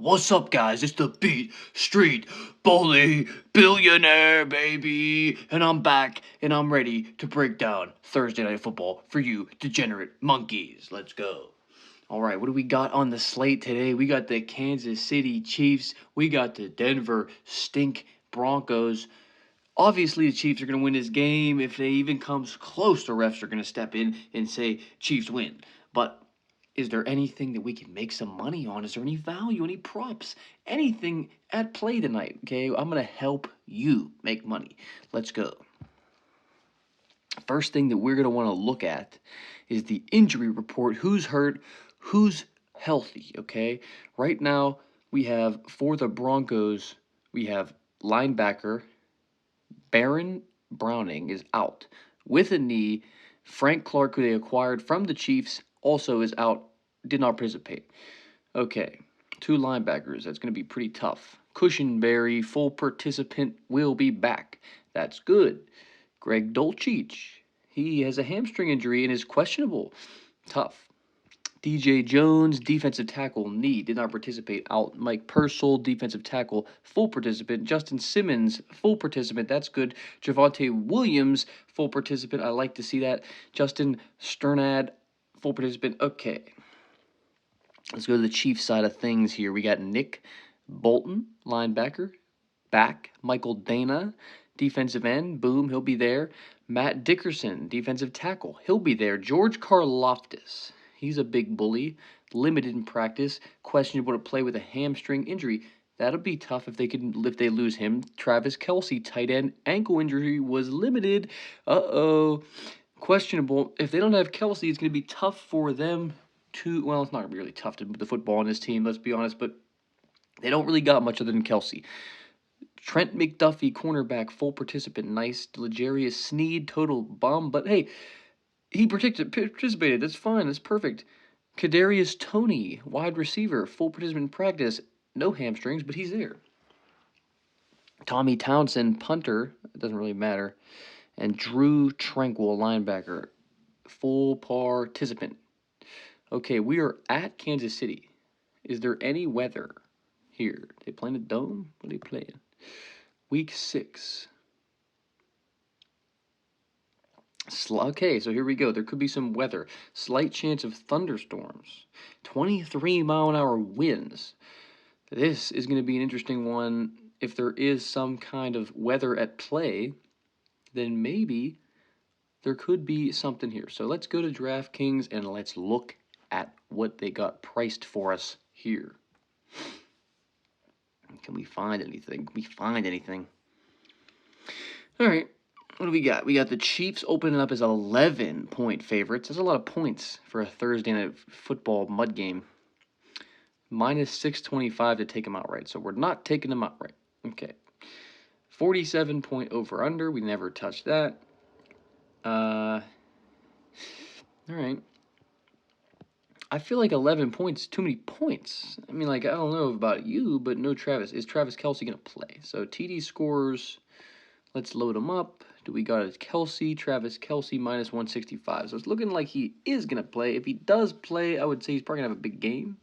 What's up, guys? It's the Beat Street Bully Billionaire, baby! And I'm back, and I'm ready to break down Thursday Night Football for you degenerate monkeys. Let's go. Alright, what do we got on the slate today? We got the Kansas City Chiefs. We got the Denver Stink Broncos. Obviously, the Chiefs are going to win this game. If they even comes close, the refs are going to step in and say, Chiefs win. But is there anything that we can make some money on? Is there any value, any props, anything at play tonight? Okay, I'm going to help you make money. Let's go. First thing that we're going to want to look at is the injury report. Who's hurt? Who's healthy? Okay, right now we have for the Broncos, we have linebacker Baron Browning is out with a knee. Frank Clark, who they acquired from the Chiefs, also is out, did not participate. Okay, two linebackers. That's going to be pretty tough. Cushenberry, full participant, will be back. That's good. Greg Dulcich, he has a hamstring injury and is questionable. Tough. DJ Jones, defensive tackle, knee, did not participate, out. Mike Purcell, defensive tackle, full participant. Justin Simmons, full participant. That's good. Javonte Williams, full participant. I like to see that. Justin Sternad, full participant. Okay. Let's go to the Chiefs side of things here. We got Nick Bolton, linebacker, back. Michael Dana, defensive end. Boom, he'll be there. Matt Dickerson, defensive tackle. He'll be there. George Karlaftis. He's a big bully, limited in practice, questionable to play with a hamstring injury. That'll be tough if they lose him. Travis Kelce, tight end, ankle injury was limited. Questionable. If they don't have Kelce, it's going to be tough for them to. Well, it's not really tough to put the football on this team. Let's be honest, but they don't really got much other than Kelce. Trent McDuffie, cornerback, full participant, nice. L'Jarius Sneed, total bum, but hey. He participated. That's fine. That's perfect. Kadarius Toney, wide receiver, full participant in practice. No hamstrings, but he's there. Tommy Townsend, punter. It doesn't really matter. And Drew Tranquil, linebacker, full participant. Okay, we are at Kansas City. Is there any weather here? They playing a dome? What are they playing? Week 6. Okay, so here we go. There could be some weather. Slight chance of thunderstorms. 23-mile-an-hour winds. This is going to be an interesting one. If there is some kind of weather at play, then maybe there could be something here. So let's go to DraftKings and let's look at what they got priced for us here. Can we find anything? All right. What do we got? We got the Chiefs opening up as 11-point favorites. That's a lot of points for a Thursday night football mud game. Minus 625 to take them outright. So we're not taking them outright. Okay. 47-point over-under. We never touched that. All right. I feel like 11 points is too many points. I mean, like, I don't know about you, but no Travis. Is Travis Kelce going to play? So TD scores. Let's load him up. Do we got a Kelce? Travis Kelce minus 165. So it's looking like he is going to play. If he does play, I would say he's probably going to have a big game.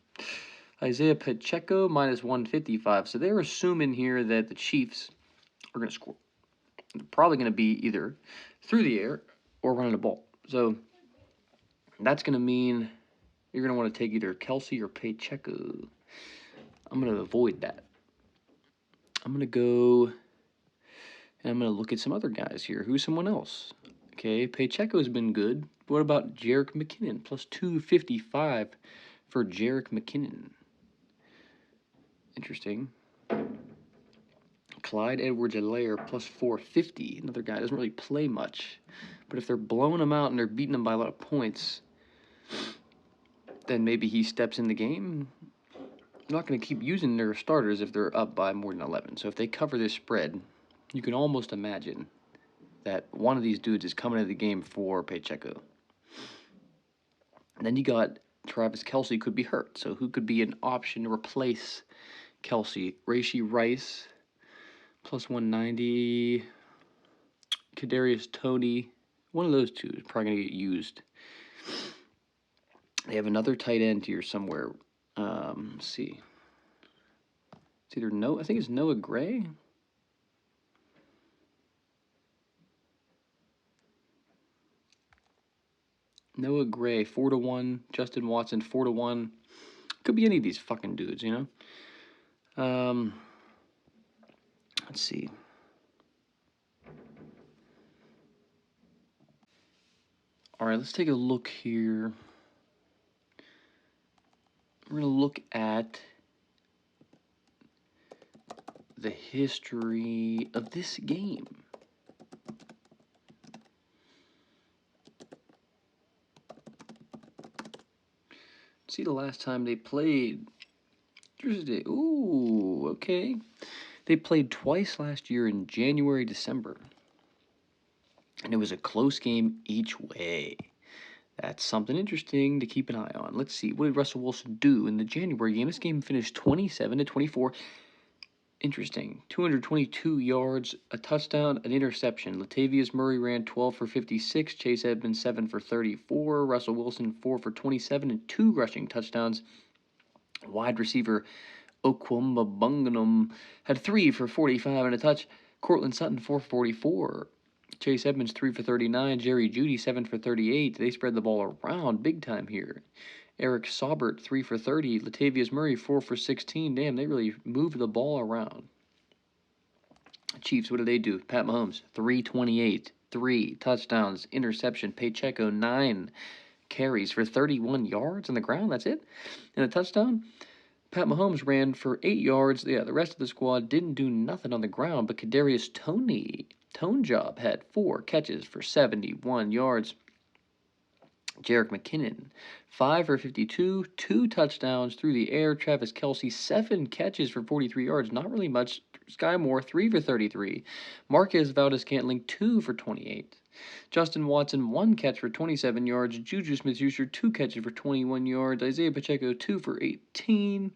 Isaiah Pacheco minus 155. So they're assuming here that the Chiefs are going to score. They're probably going to be either through the air or running the ball. So that's going to mean you're going to want to take either Kelce or Pacheco. I'm going to avoid that. I'm going to go... And I'm going to look at some other guys here. Who's someone else? Okay, Pacheco's been good. What about Jerick McKinnon? Plus 255 for Jerick McKinnon. Interesting. Clyde Edwards-Helaire plus 450. Another guy doesn't really play much. But if they're blowing him out and they're beating him by a lot of points, then maybe he steps in the game. They're not going to keep using their starters if they're up by more than 11. So if they cover this spread, you can almost imagine that one of these dudes is coming into the game for Pacheco. And then you got Travis Kelce could be hurt. So who could be an option to replace Kelce? Rashee Rice, plus 190. Kadarius Toney. One of those two is probably going to get used. They have another tight end here somewhere. Let's see. It's either I think it's Noah Gray. Noah Gray, 4-1. Justin Watson, 4-1. Could be any of these fucking dudes, you know? Let's see. All right, let's take a look here. We're going to look at the history of this game. See the last time they played. Tuesday. Ooh, okay. They played twice last year in January, December. And it was a close game each way. That's something interesting to keep an eye on. Let's see. What did Russell Wilson do in the January game? This game finished 27-24. Interesting. 222 yards, a touchdown, an interception. Latavius Murray ran 12 for 56. Chase Edmonds 7 for 34. Russell Wilson 4 for 27 and 2 rushing touchdowns. Wide receiver Okwuegbunam had 3 for 45 and a touch. Cortland Sutton 4 for 44. Chase Edmonds 3 for 39. Jerry Jeudy 7 for 38. They spread the ball around big time here. Eric Saubert 3 for 30. Latavius Murray 4 for 16. Damn, they really moved the ball around. Chiefs, what do they do? Pat Mahomes 328. 3 touchdowns, interception. Pacheco 9 carries for 31 yards on the ground. That's it. And a touchdown. Pat Mahomes ran for 8 yards. Yeah, the rest of the squad didn't do nothing on the ground, but Kadarius Tone Job had 4 catches for 71 yards. Jerick McKinnon, 5 for 52, 2 touchdowns through the air. Travis Kelce, 7 catches for 43 yards. Not really much. Sky Moore, 3 for 33. Marquez Valdes-Scantling, 2 for 28. Justin Watson, 1 catch for 27 yards. Juju Smith-Schuster, 2 catches for 21 yards. Isaiah Pacheco, 2 for 18.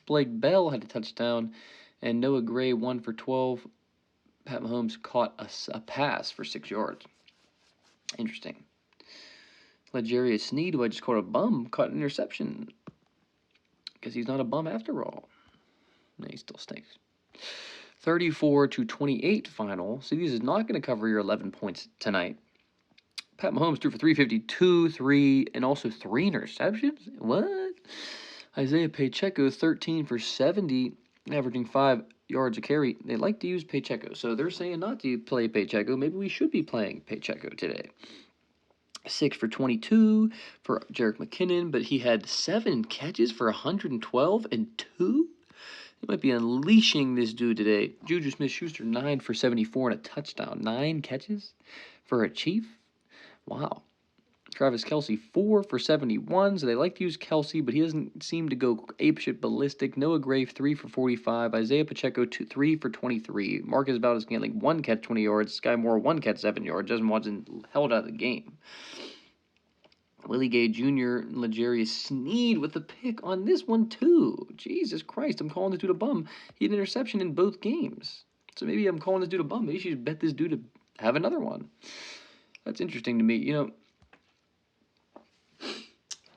Blake Bell had a touchdown. And Noah Gray, 1 for 12. Pat Mahomes caught a pass for 6 yards. Interesting. L'Jarius Sneed, who I just called a bum, caught an interception. Because he's not a bum after all. No, he still stinks. 34-28 final. See, this is not going to cover your 11 points tonight. Pat Mahomes threw for 352, 3, and also 3 interceptions? What? Isaiah Pacheco, 13 for 70, averaging 5 yards a carry. They like to use Pacheco, so they're saying not to play Pacheco. Maybe we should be playing Pacheco today. 6 for 22 for Jerick McKinnon, but he had 7 catches for 112 and 2? He might be unleashing this dude today. Juju Smith-Schuster, 9 for 74 and a touchdown. 9 catches for a Chief? Wow. Travis Kelce, 4 for 71. So they like to use Kelce, but he doesn't seem to go apeshit ballistic. Noah Gray, 3 for 45. Isaiah Pacheco, 3 for 23. Marquez Valdes-Scantling, 1 catch, 20 yards. Sky Moore, 1 catch, 7 yards. Justin Watson held out of the game. Willie Gay Jr. and L'Jarius Sneed with the pick on this one, too. Jesus Christ, I'm calling this dude a bum. He had an interception in both games. So maybe I'm calling this dude a bum. Maybe you should bet this dude to have another one. That's interesting to me. You know,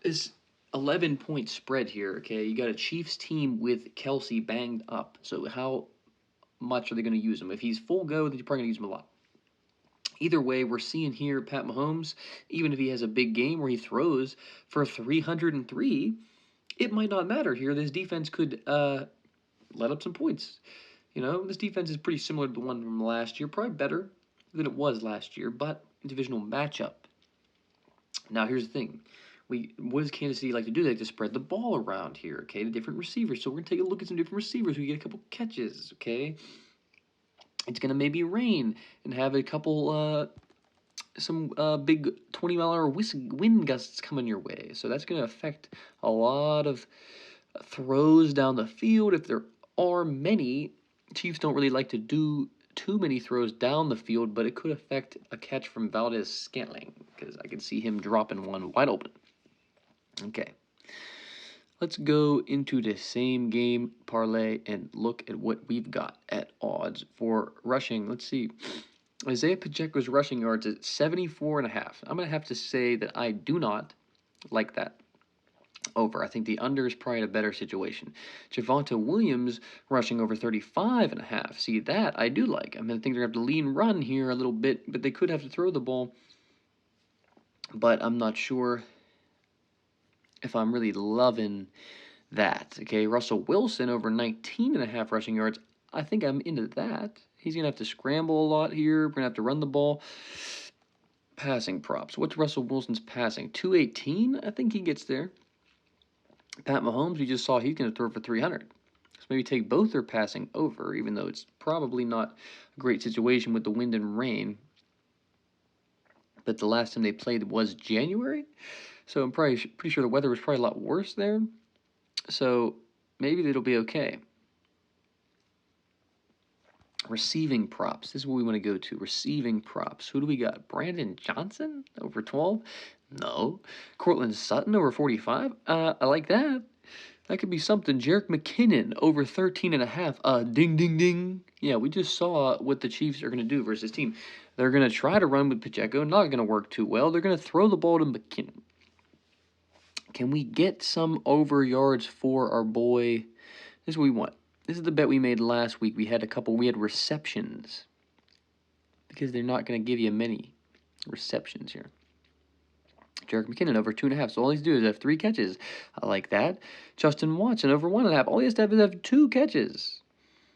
this 11-point spread here, okay? You got a Chiefs team with Kelce banged up. So how much are they going to use him? If he's full go, then you're probably going to use him a lot. Either way, we're seeing here Pat Mahomes, even if he has a big game where he throws for 303, it might not matter here. This defense could let up some points. You know, this defense is pretty similar to the one from last year, probably better than it was last year, but divisional matchup. Now, here's the thing. What does Kansas City like to do? They like to spread the ball around here, okay, to different receivers. So we're going to take a look at some different receivers who get a couple catches, okay? It's going to maybe rain and have a couple, some big 20-mile-an-hour wind gusts coming your way. So that's going to affect a lot of throws down the field. If there are many, Chiefs don't really like to do too many throws down the field, but it could affect a catch from Valdes-Scantling because I can see him dropping one wide open. Okay. Let's go into the same game parlay and look at what we've got at odds for rushing. Let's see. Isaiah Pacheco's rushing yards at 74.5. I'm going to have to say that I do not like that. over. I think the under is probably a better situation. Javonte Williams rushing over 35.5. See, that I do like. I mean, I think they're going to have to lean run here a little bit, but they could have to throw the ball. But I'm not sure if I'm really loving that. Okay, Russell Wilson over 19.5 rushing yards. I think I'm into that. He's going to have to scramble a lot here. We're going to have to run the ball. Passing props. What's Russell Wilson's passing? 218? I think he gets there. Pat Mahomes, we just saw he's going to throw for 300. So maybe take both their passing over, even though it's probably not a great situation with the wind and rain. But the last time they played was January, so I'm pretty sure the weather was probably a lot worse there. So maybe it'll be okay. Receiving props. This is what we want to go to. Receiving props. Who do we got? Brandon Johnson over 12? No. Cortland Sutton over 45? I like that. That could be something. Jerick McKinnon over 13.5. Ding, ding, ding. Yeah, we just saw what the Chiefs are going to do versus this team. They're going to try to run with Pacheco. Not going to work too well. They're going to throw the ball to McKinnon. Can we get some over yards for our boy? This is what we want. This is the bet we made last week. We had receptions. Because they're not going to give you many receptions here. Jerick McKinnon over 2.5. So all he's do is have 3 catches. I like that. Justin Watson over 1.5. All he has to have is have 2 catches.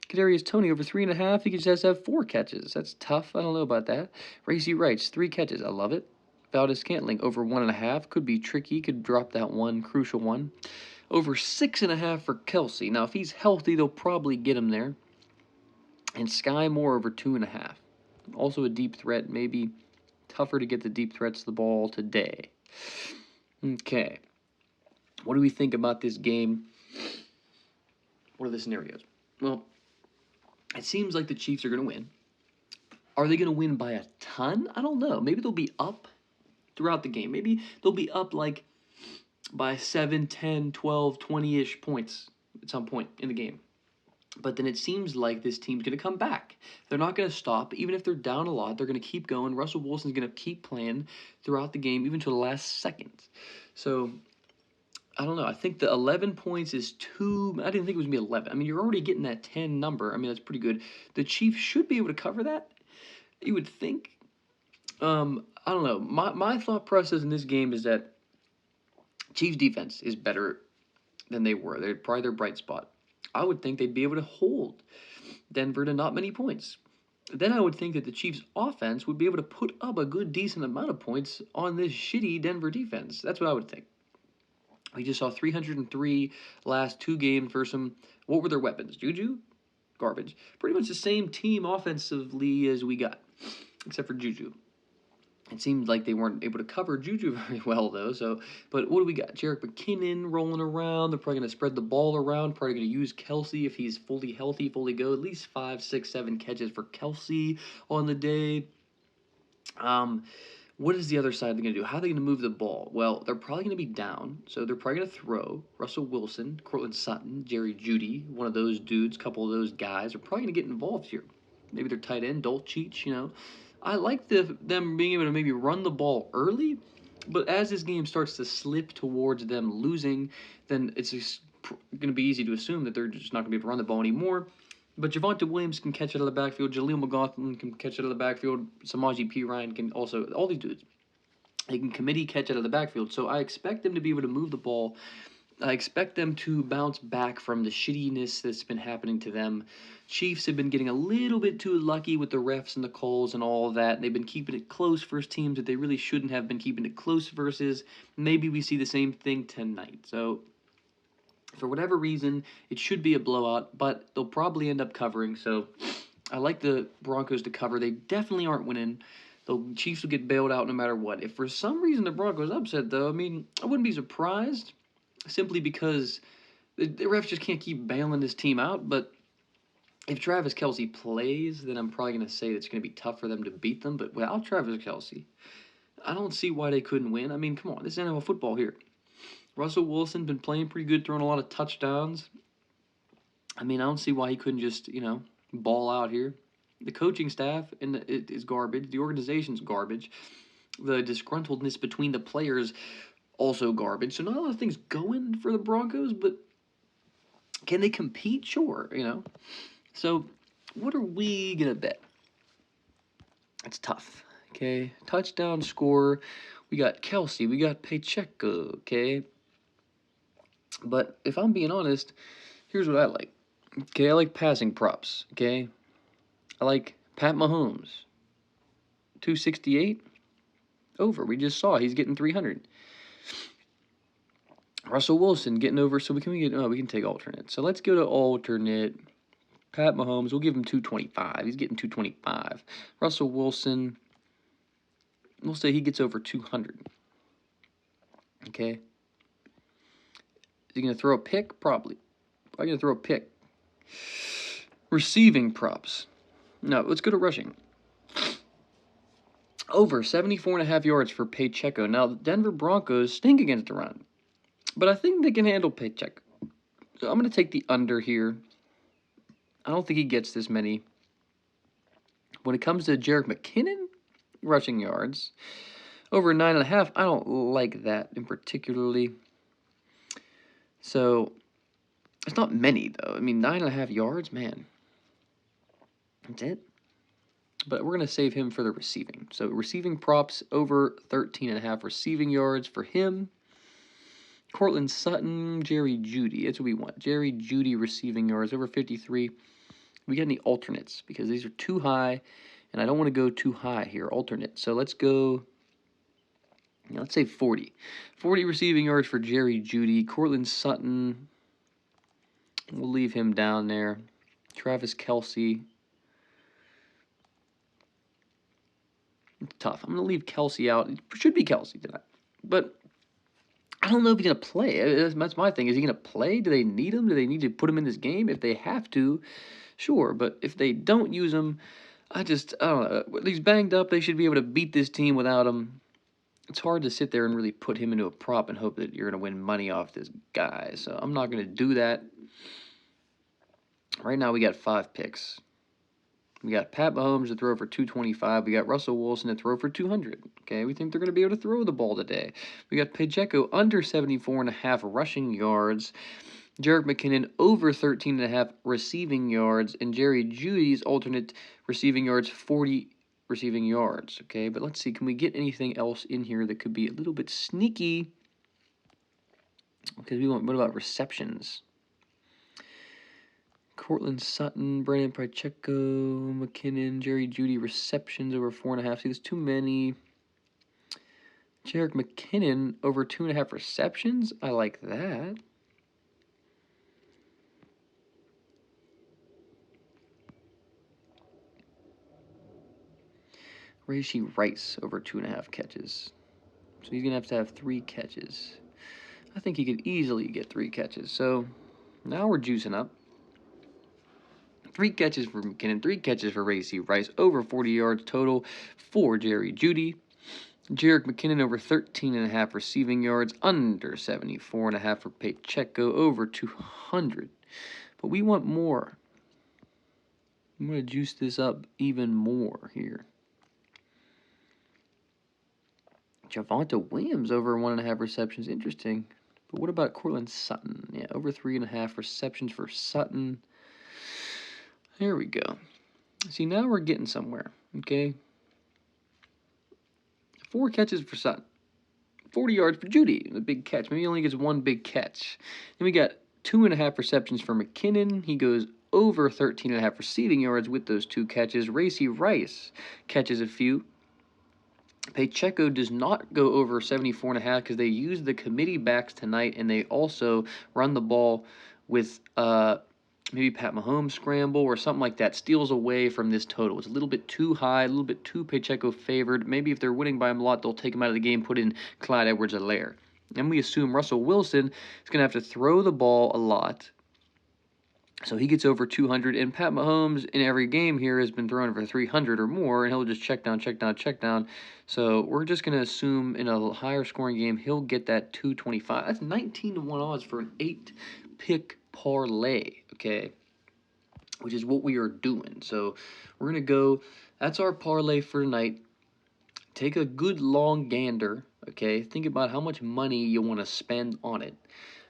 Kadarius Toney over 3.5. He just has to have 4 catches. That's tough. I don't know about that. Racey Wrights 3 catches. I love it. Valdez-Scantling over 1.5. Could be tricky. Could drop that one crucial one. Over 6.5 for Kelsey. Now, if he's healthy, they'll probably get him there. And Sky Moore over 2.5. Also a deep threat. Maybe tougher to get the deep threats to the ball today. Okay. What do we think about this game? What are the scenarios? Well, it seems like the Chiefs are going to win. Are they going to win by a ton? I don't know. Maybe they'll be up throughout the game. Maybe they'll be up like by 7, 10, 12, 20-ish points at some point in the game. But then it seems like this team's going to come back. They're not going to stop. Even if they're down a lot, they're going to keep going. Russell Wilson's going to keep playing throughout the game, even to the last second. So, I don't know. I think the 11 points is too... I didn't think it was going to be 11. I mean, you're already getting that 10 number. I mean, that's pretty good. The Chiefs should be able to cover that, you would think. I don't know. My thought process in this game is that Chiefs defense is better than they were. They're probably their bright spot. I would think they'd be able to hold Denver to not many points. Then I would think that the Chiefs' offense would be able to put up a good, decent amount of points on this shitty Denver defense. That's what I would think. We just saw 303 last 2 games for some... What were their weapons? Juju? Garbage. Pretty much the same team offensively as we got, except for Juju. It seemed like they weren't able to cover Juju very well, though. But what do we got? Jerick McKinnon rolling around. They're probably going to spread the ball around. Probably going to use Kelsey if he's fully healthy, fully go. At least 5, 6, 7 catches for Kelsey on the day. What is the other side going to do? How are they going to move the ball? Well, they're probably going to be down, so they're probably going to throw. Russell Wilson, Cortland Sutton, Jerry Jeudy, one of those dudes, couple of those guys are probably going to get involved here. Maybe their tight end, Dolchich, I like them being able to maybe run the ball early, but as this game starts to slip towards them losing, then it's just going to be easy to assume that they're just not going to be able to run the ball anymore. But Javonte Williams can catch it out of the backfield. Jaleel McLaughlin can catch it out of the backfield. Samaje Perine can also, all these dudes, they can committee catch it out of the backfield. So I expect them to be able to move the ball. I expect them to bounce back from the shittiness that's been happening to them. Chiefs have been getting a little bit too lucky with the refs and the calls and all of that. They've been keeping it close versus teams that they really shouldn't have been keeping it close versus. Maybe we see the same thing tonight. So, for whatever reason, it should be a blowout, but they'll probably end up covering. So, I like the Broncos to cover. They definitely aren't winning. The Chiefs will get bailed out no matter what. If for some reason the Broncos upset, though, I mean, I wouldn't be surprised. Simply because the refs just can't keep bailing this team out. But if Travis Kelce plays, then I'm probably going to say it's going to be tough for them to beat them. But without Travis Kelce, I don't see why they couldn't win. I mean, come on, this is NFL football here. Russell Wilson been playing pretty good, throwing a lot of touchdowns. I mean, I don't see why he couldn't just, ball out here. The coaching staff is garbage. The organization's garbage. The disgruntledness between the players also garbage. So not a lot of things going for the Broncos, but can they compete? Sure, you know. So what are we gonna bet? It's tough. Okay, touchdown score. We got Kelsey. We got Pacheco. Okay, but if I'm being honest, here's what I like. Okay, I like passing props. Okay, I like Pat Mahomes. 268 over. We just saw he's getting 300. Russell Wilson getting over. So we can take alternate. So let's go to alternate. Pat Mahomes, we'll give him 225. He's getting 225. Russell Wilson, we'll say he gets over 200. Okay. Is he going to throw a pick? Probably. Probably going to throw a pick. Receiving props. No, let's go to rushing. Over 74.5 yards for Pacheco. Now, the Denver Broncos stink against the run, but I think they can handle Pacheco. So I'm going to take the under here. I don't think he gets this many. When it comes to Jerick McKinnon, rushing yards, over 9.5, I don't like that in particularly. So, it's not many, though. I mean, 9.5 yards, man. That's it. But we're going to save him for the receiving. So, receiving props over 13.5 receiving yards for him. Courtland Sutton, Jerry Jeudy. That's what we want. Jerry Jeudy receiving yards over 53. We got any alternates because these are too high, and I don't want to go too high here. Alternate. So let's go, let's say 40. 40 receiving yards for Jerry Jeudy. Courtland Sutton, we'll leave him down there. Travis Kelce. It's tough. I'm going to leave Kelce out. It should be Kelce tonight. But I don't know if he's going to play. That's my thing. Is he going to play? Do they need him? Do they need to put him in this game? If they have to, sure. But if they don't use him, I don't know. He's banged up. They should be able to beat this team without him. It's hard to sit there and really put him into a prop and hope that you're going to win money off this guy. So I'm not going to do that. Right now we got 5 picks. We got Pat Mahomes to throw for 225. We got Russell Wilson to throw for 200. Okay, we think they're going to be able to throw the ball today. We got Pacheco under 74.5 rushing yards. Jerick McKinnon over 13.5 receiving yards. And Jerry Jeudy's alternate receiving yards, 40 receiving yards. Okay, but let's see. Can we get anything else in here that could be a little bit sneaky? Because what about receptions? Courtland Sutton, Brandon Pacheco, McKinnon, Jerry Jeudy receptions over 4.5. See, there's too many. Jerick McKinnon over 2.5 receptions. I like that. Rashee Rice over 2.5 catches. So he's going to have 3 catches. I think he could easily get 3 catches. So now we're juicing up. 3 catches for McKinnon, 3 catches for Rashee Rice, over 40 yards total for Jerry Jeudy. Jerick McKinnon over 13.5 receiving yards, under 74.5 for Pacheco, over 200. But we want more. I'm going to juice this up even more here. Javonte Williams over 1.5 receptions, interesting. But what about Courtland Sutton? Yeah, over 3.5 receptions for Sutton. Here we go. See, now we're getting somewhere, okay? 4 catches for Sutton. 40 yards for Jeudy, the big catch. Maybe he only gets 1 big catch. Then we got 2.5 receptions for McKinnon. He goes over 13.5 receiving yards with those 2 catches. Rashee Rice catches a few. Pacheco does not go over 74.5 because they use the committee backs tonight, and they also run the ball with maybe Pat Mahomes scramble or something like that, steals away from this total. It's a little bit too high, a little bit too Pacheco favored. Maybe if they're winning by a lot, they'll take him out of the game, put in Clyde Edwards-Helaire. And we assume Russell Wilson is going to have to throw the ball a lot. So he gets over 200, and Pat Mahomes in every game here has been throwing for 300 or more, and he'll just check down, check down, check down. So we're just going to assume in a higher scoring game, he'll get that 225. That's 19-1 odds for an 8-pick parlay, okay, which is what we are doing. So we're going to go, that's our parlay for tonight. take a good long gander, okay? Think about how much money you want to spend on it,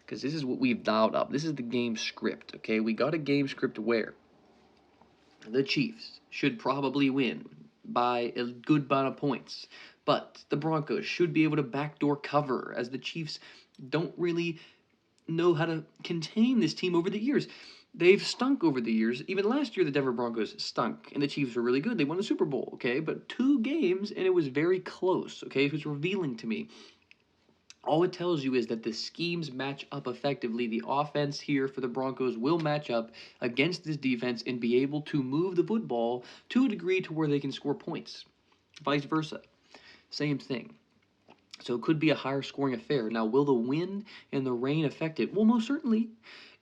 because this is what we've dialed up. This is the game script, okay? We got a game script where the Chiefs should probably win by a good amount of points, but the Broncos should be able to backdoor cover, as the Chiefs don't really know how to contain this team over the years. They've stunk over the years. Even last year, the Denver Broncos stunk, and the Chiefs were really good. They won the Super Bowl, okay? But 2 games, and it was very close, okay? It was revealing to me. All it tells you is that the schemes match up effectively. The offense here for the Broncos will match up against this defense and be able to move the football to a degree to where they can score points. Vice versa. Same thing. So it could be a higher scoring affair. Now, will the wind and the rain affect it? Well, most certainly.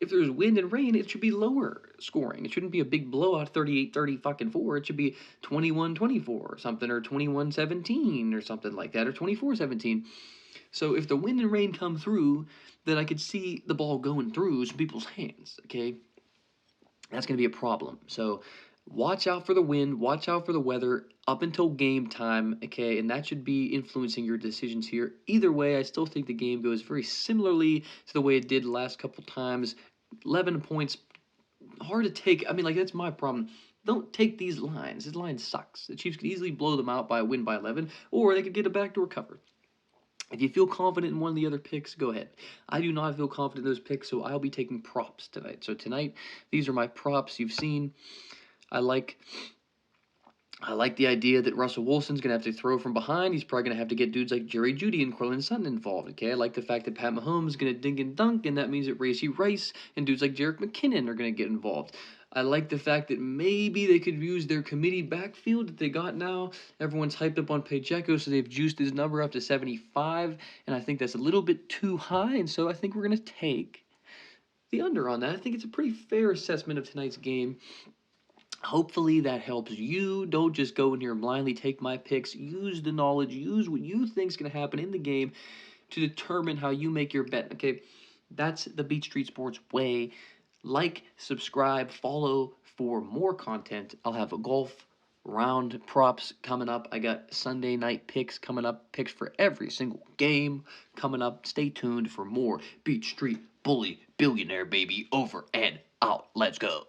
If there's wind and rain, it should be lower scoring. It shouldn't be a big blowout, 38-30 fucking 4. It should be 21-24 or something, or 21-17 or something like that, or 24-17. So if the wind and rain come through, then I could see the ball going through some people's hands, okay? That's going to be a problem. So watch out for the wind, watch out for the weather up until game time, okay? And that should be influencing your decisions here. Either way, I still think the game goes very similarly to the way it did the last couple times. 11 points, hard to take. I mean, like, that's my problem. Don't take these lines. This line sucks. The Chiefs could easily blow them out by a win by 11, or they could get a backdoor cover. If you feel confident in one of the other picks, go ahead. I do not feel confident in those picks, so I'll be taking props tonight. So tonight, these are my props. You've seen. I like the idea that Russell Wilson's going to have to throw from behind. He's probably going to have to get dudes like Jerry Jeudy and Courtland Sutton involved, okay? I like the fact that Pat Mahomes is going to dink and dunk, and that means that Racey Rice and dudes like Jerick McKinnon are going to get involved. I like the fact that maybe they could use their committee backfield that they got now. Everyone's hyped up on Pacheco, so they've juiced his number up to 75, and I think that's a little bit too high, and so I think we're going to take the under on that. I think it's a pretty fair assessment of tonight's game. Hopefully that helps you. Don't just go in here and blindly take my picks. Use the knowledge. Use what you think is going to happen in the game to determine how you make your bet. Okay, that's the Beat Street Sports way. Like, subscribe, follow for more content. I'll have a golf round props coming up. I got Sunday night picks coming up. Picks for every single game coming up. Stay tuned for more Beat Street Bully Billionaire, baby. Over and out. Let's go.